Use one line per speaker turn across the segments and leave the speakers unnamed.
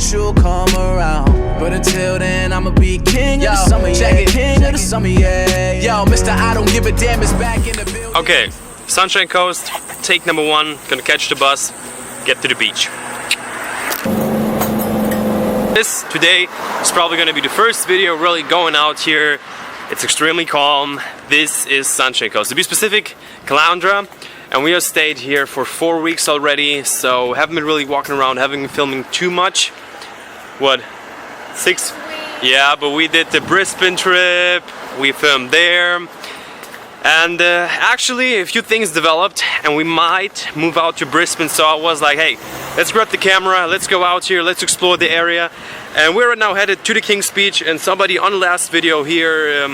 that you'll come around. But until then, I'ma be king of the summer, yeah. King of the summer, yeah. Yo, Mr. I don't give a damn is back in the building.
Okay, Sunshine Coast, take number 1, gonna catch the bus, get to the beach. This today is probably gonna be the first video really going out here. It's extremely calm. This is Sunshine Coast. To be specific, Caloundra. And we have stayed here for 4 weeks already, so haven't been really walking around, haven't been filming too much. What? 6? Yeah, but we did the Brisbane trip, we filmed there. And actually a few things developed and we might move out to Brisbane, so I was like, hey, let's grab the camera, let's go out here, let's explore the area. And we're now headed to the King's Beach, and somebody on the last video here,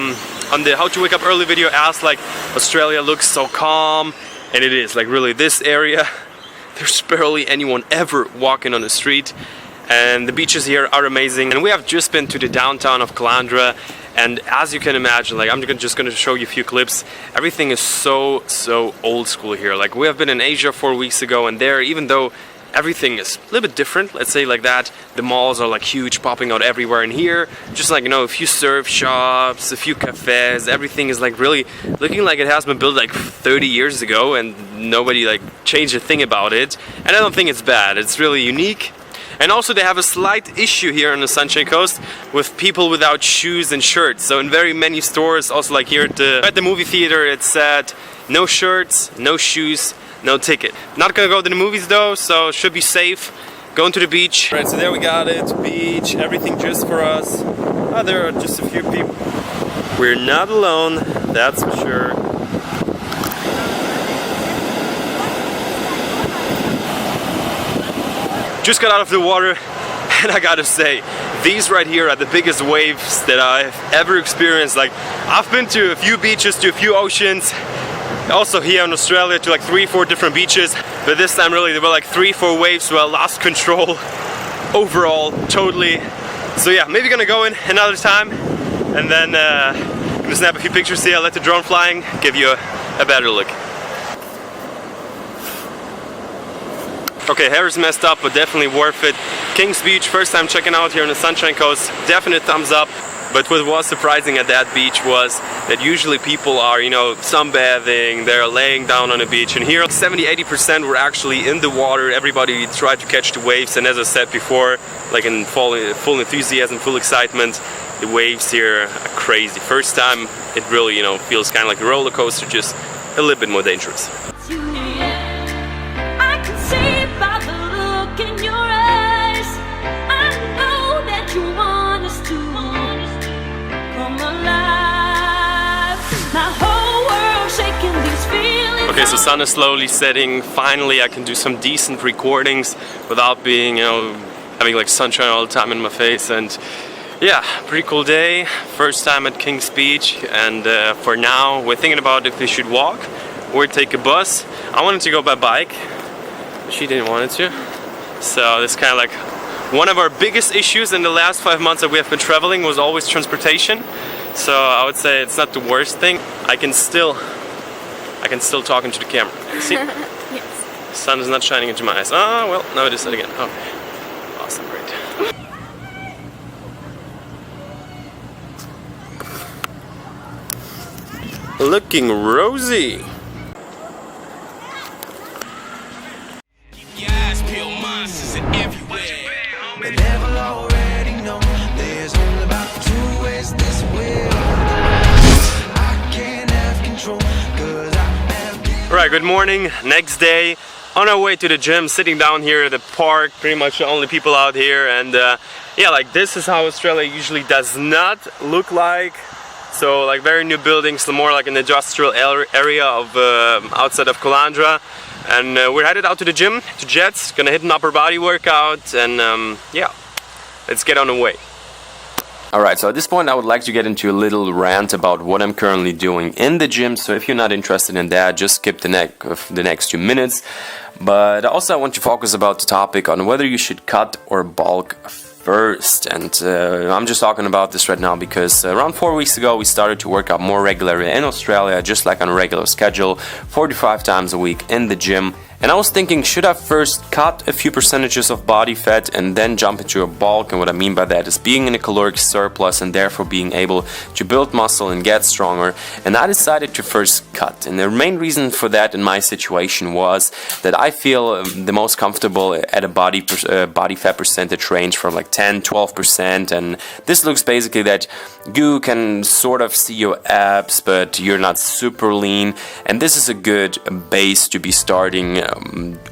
on the How to Wake Up Early video, asked like, Australia looks so calm. And it is, like really this area, there's barely anyone ever walking on the street. And the beaches here are amazing. And we have just been to the downtown of Caloundra. And as you can imagine, like I'm just gonna show you a few clips. Everything is so old school here. Like we have been in Asia 4 weeks ago, and there, even though everything is a little bit different, let's say like that, the malls are like huge, popping out everywhere. And here, just like, you know, a few surf shops, a few cafes, everything is like really looking like it has been built like 30 years ago and nobody like changed a thing about it. And I don't think it's bad, it's really unique. And also they have a slight issue here on the Sunshine Coast with people without shoes and shirts. So in very many stores, also like here at the movie theater, it said no shirts, no shoes, no ticket. Not gonna go to the movies though, so should be safe. Going to the beach. Right, so there we got it, beach, everything just for us. Oh, there are just a few people. We're not alone, that's for sure. Just got out of the water, and I gotta say, these right here are the biggest waves that I've ever experienced. Like, I've been to a few beaches, to a few oceans, also here in Australia to like 3-4 different beaches, but this time really there were like 3-4 waves, so I lost control overall, totally. So yeah, maybe gonna go in another time, and then gonna snap a few pictures here, let the drone flying, give you a better look. Okay, hair is messed up, but definitely worth it. King's Beach, first time checking out here on the Sunshine Coast, definite thumbs up. But what was surprising at that beach was that usually people are, you know, sunbathing, they're laying down on the beach, and here 70-80% were actually in the water. Everybody tried to catch the waves, and as I said before, like in full enthusiasm, full excitement, the waves here are crazy. First time it really, you know, feels kind of like a roller coaster, just a little bit more dangerous. Okay, so sun is slowly setting. Finally I can do some decent recordings without being, you know, having like sunshine all the time in my face. And yeah, pretty cool day. First time at King's Beach, and for now we're thinking about if we should walk or take a bus. I wanted to go by bike, but she didn't want it to. So this kind of like one of our biggest issues in the last 5 months that we have been traveling was always transportation. So I would say it's not the worst thing. I can still talk into the camera. See?
Yes.
The sun is not shining into my eyes. Oh, well, now it is again. Okay. Awesome, great. Looking rosy. Alright, good morning, next day, on our way to the gym, sitting down here at the park, pretty much the only people out here, and yeah, like this is how Australia usually does not look like. So like very new buildings, more like an industrial area of outside of Caloundra, and we're headed out to the gym, to Jets, gonna hit an upper body workout, and yeah, let's get on the way. Alright, so at this point I would like to get into a little rant about what I'm currently doing in the gym, so if you're not interested in that, just skip the next 2 minutes. But also I want to focus about the topic on whether you should cut or bulk first, and I'm just talking about this right now because around 4 weeks ago we started to work out more regularly in Australia, just like on a regular schedule, 45 times a week in the gym. And I was thinking, should I first cut a few percentages of body fat and then jump into a bulk? And what I mean by that is being in a caloric surplus and therefore being able to build muscle and get stronger. And I decided to first cut. And the main reason for that in my situation was that I feel the most comfortable at a body fat percentage range from like 10-12%. And this looks basically that you can sort of see your abs, but you're not super lean. And this is a good base to be starting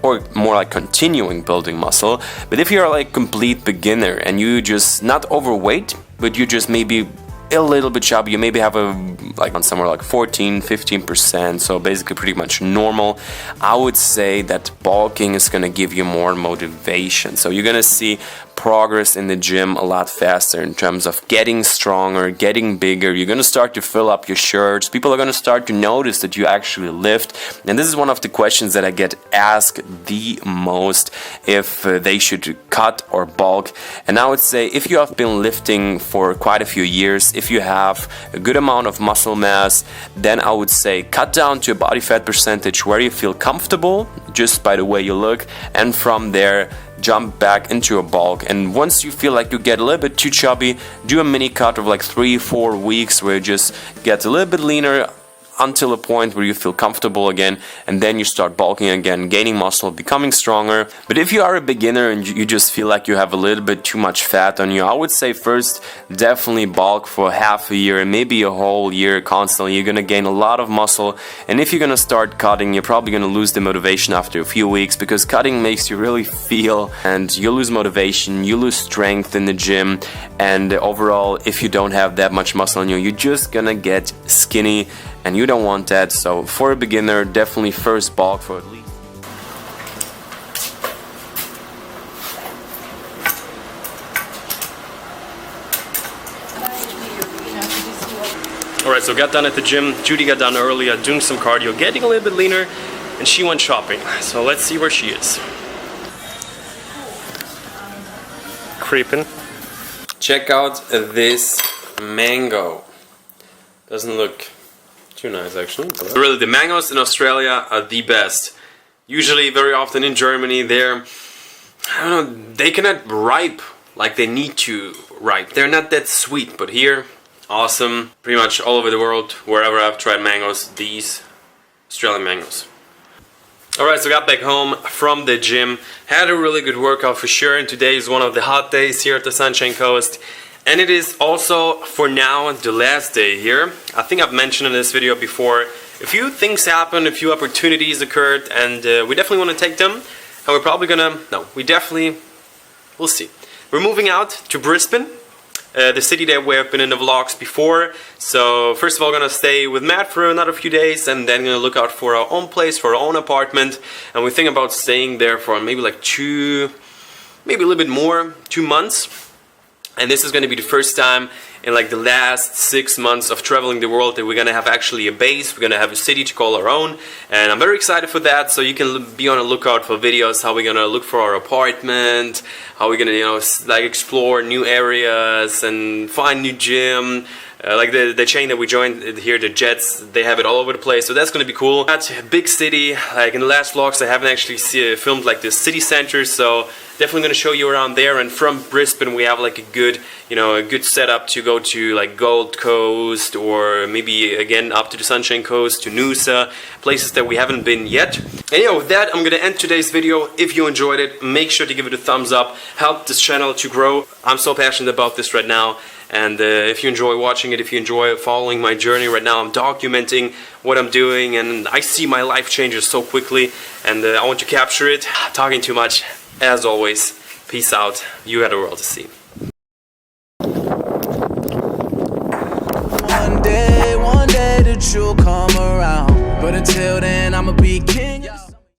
or more like continuing building muscle. But if you're like complete beginner and you just not overweight, but you just maybe a little bit chubby, you maybe have a like on somewhere like 14-15%, so basically pretty much normal, I would say that bulking is gonna give you more motivation. So you're gonna see progress in the gym a lot faster in terms of getting stronger, getting bigger. You're gonna start to fill up your shirts. People are gonna start to notice that you actually lift. And this is one of the questions that I get asked the most, if they should cut or bulk. And I would say if you have been lifting for quite a few years, if you have a good amount of muscle mass, then I would say cut down to a body fat percentage where you feel comfortable just by the way you look, and from there jump back into a bulk. And once you feel like you get a little bit too chubby, do a mini cut of like 3-4 weeks where you just get a little bit leaner until a point where you feel comfortable again, and then you start bulking again, gaining muscle, becoming stronger. But if you are a beginner and you just feel like you have a little bit too much fat on you, I would say first definitely bulk for half a year and maybe a whole year constantly. You're gonna gain a lot of muscle, and if you're gonna start cutting, you're probably gonna lose the motivation after a few weeks, because cutting makes you really feel, and you lose motivation, you lose strength in the gym, and overall, if you don't have that much muscle on you, you're just gonna get skinny, and you don't want that. So for a beginner, definitely first bulk for at least. Alright, so got done at the gym. Judy got done earlier, doing some cardio, getting a little bit leaner, and she went shopping. So let's see where she is. Creeping. Check out this mango. Doesn't look too nice actually. But really, the mangoes in Australia are the best. Usually, very often in Germany, they're, I don't know, they cannot ripe like they need to ripe. They're not that sweet, but here, awesome. Pretty much all over the world, wherever I've tried mangoes, these Australian mangoes. Alright, so got back home from the gym. Had a really good workout for sure, and today is one of the hot days here at the Sunshine Coast. And it is also, for now, the last day here. I think I've mentioned in this video before, a few things happened, a few opportunities occurred, and we definitely want to take them. And we're probably gonna, we'll see. We're moving out to Brisbane, the city that we have been in the vlogs before. So first of all, gonna stay with Matt for another few days, and then gonna look out for our own place, for our own apartment. And we think about staying there for maybe like maybe a little bit more, 2 months. And this is going to be the first time in like the last 6 months of traveling the world that we're going to have actually a base. We're going to have a city to call our own, and I'm very excited for that. So you can be on the lookout for videos, how we're going to look for our apartment, how we're going to, like explore new areas and find new gym. Like the chain that we joined here, the Jets, they have it all over the place, so that's gonna be cool. That's a big city. Like in the last vlogs, I haven't actually filmed like the city center, so definitely gonna show you around there. And from Brisbane, we have like a good, a good setup to go to like Gold Coast, or maybe again up to the Sunshine Coast, to Noosa, places that we haven't been yet. And with that, I'm gonna end today's video. If you enjoyed it, make sure to give it a thumbs up. Help this channel to grow. I'm so passionate about this right now. And if you enjoy watching it, if you enjoy following my journey right now, I'm documenting what I'm doing, and I see my life changes so quickly, and I want to capture it. Talking too much, as always. Peace out. You got the world to see.
One day that you'll come around, but until then, I'ma be king.